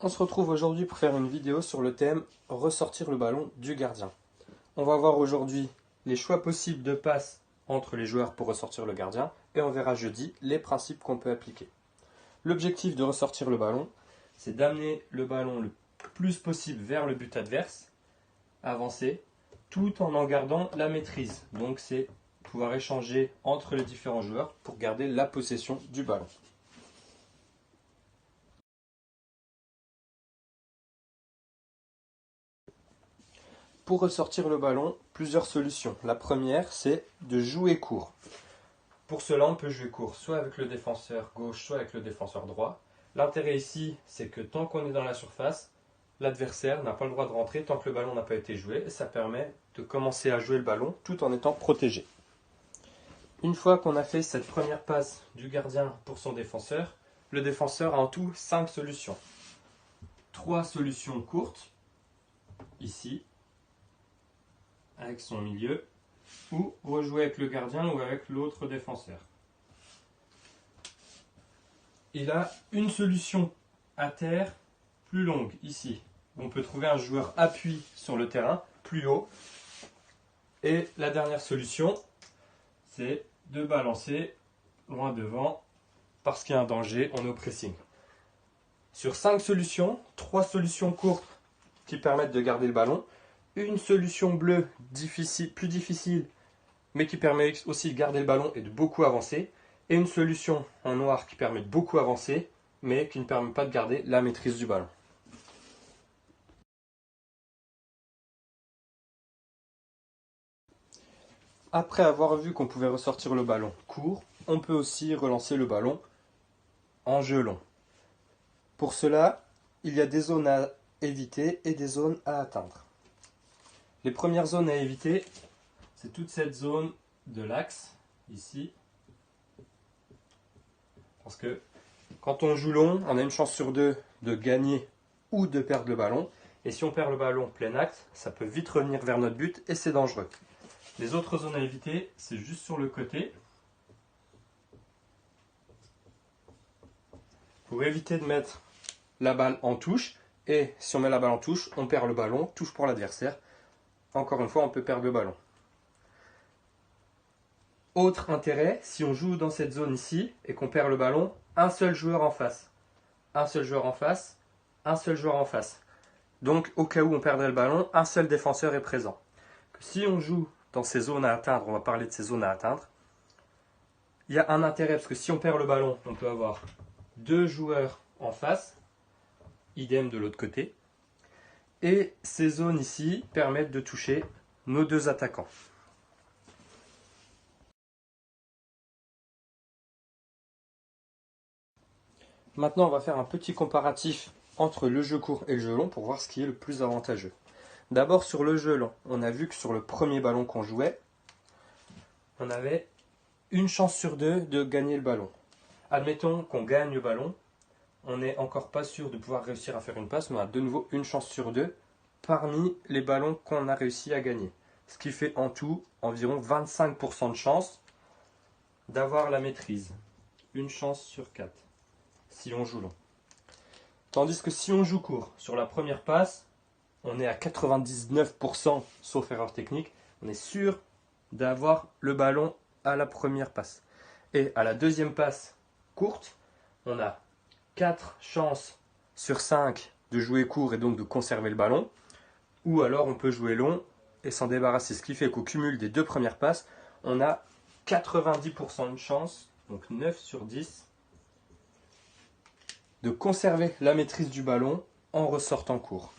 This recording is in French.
On se retrouve aujourd'hui pour faire une vidéo sur le thème « Ressortir le ballon du gardien ». On va voir aujourd'hui les choix possibles de passes entre les joueurs pour ressortir le gardien et on verra jeudi les principes qu'on peut appliquer. L'objectif de ressortir le ballon, c'est d'amener le ballon le plus possible vers le but adverse, avancer, tout en gardant la maîtrise. Donc c'est pouvoir échanger entre les différents joueurs pour garder la possession du ballon. Pour ressortir le ballon, plusieurs solutions. La première, c'est de jouer court. Pour cela, on peut jouer court soit avec le défenseur gauche, soit avec le défenseur droit. L'intérêt ici, c'est que tant qu'on est dans la surface, l'adversaire n'a pas le droit de rentrer tant que le ballon n'a pas été joué. Et ça permet de commencer à jouer le ballon tout en étant protégé. Une fois qu'on a fait cette première passe du gardien pour son défenseur, le défenseur a en tout 5 solutions. 3 solutions courtes, ici, avec son milieu, ou rejouer avec le gardien ou avec l'autre défenseur. Il a une solution à terre plus longue, ici. On peut trouver un joueur appui sur le terrain, plus haut. Et la dernière solution, c'est de balancer loin devant, parce qu'il y a un danger, on est au pressing. Sur 5 solutions, 3 solutions courtes qui permettent de garder le ballon, une solution bleue plus difficile, mais qui permet aussi de garder le ballon et de beaucoup avancer, et une solution en noir qui permet de beaucoup avancer, mais qui ne permet pas de garder la maîtrise du ballon. Après avoir vu qu'on pouvait ressortir le ballon court, on peut aussi relancer le ballon en jeu long. Pour cela, il y a des zones à éviter et des zones à atteindre. Les premières zones à éviter, c'est toute cette zone de l'axe, ici. Parce que quand on joue long, on a une chance sur 2 de gagner ou de perdre le ballon. Et si on perd le ballon plein axe, ça peut vite revenir vers notre but et c'est dangereux. Les autres zones à éviter, c'est juste sur le côté. Pour éviter de mettre la balle en touche. Et si on met la balle en touche, on perd le ballon, touche pour l'adversaire. Encore une fois, on peut perdre le ballon. Autre intérêt, si on joue dans cette zone ici et qu'on perd le ballon, un seul joueur en face. Un seul joueur en face, un seul joueur en face. Donc au cas où on perdrait le ballon, un seul défenseur est présent. Si on joue dans ces zones à atteindre, on va parler de ces zones à atteindre, il y a un intérêt parce que si on perd le ballon, on peut avoir 2 joueurs en face, idem de l'autre côté. Et ces zones ici permettent de toucher nos 2 attaquants. Maintenant, on va faire un petit comparatif entre le jeu court et le jeu long pour voir ce qui est le plus avantageux. D'abord, sur le jeu long, on a vu que sur le premier ballon qu'on jouait, on avait une chance sur 2 de gagner le ballon. Admettons qu'on gagne le ballon, on n'est encore pas sûr de pouvoir réussir à faire une passe, mais on a de nouveau une chance sur 2 parmi les ballons qu'on a réussi à gagner. Ce qui fait en tout environ 25% de chance d'avoir la maîtrise. Une chance sur 4, si on joue long. Tandis que si on joue court, sur la première passe, on est à 99%, sauf erreur technique, on est sûr d'avoir le ballon à la première passe. Et à la deuxième passe courte, on a 4 chances sur 5 de jouer court et donc de conserver le ballon. Ou alors on peut jouer long et s'en débarrasser. Ce qui fait qu'au cumul des 2 premières passes, on a 90% de chance, donc 9 sur 10, de conserver la maîtrise du ballon en ressortant court.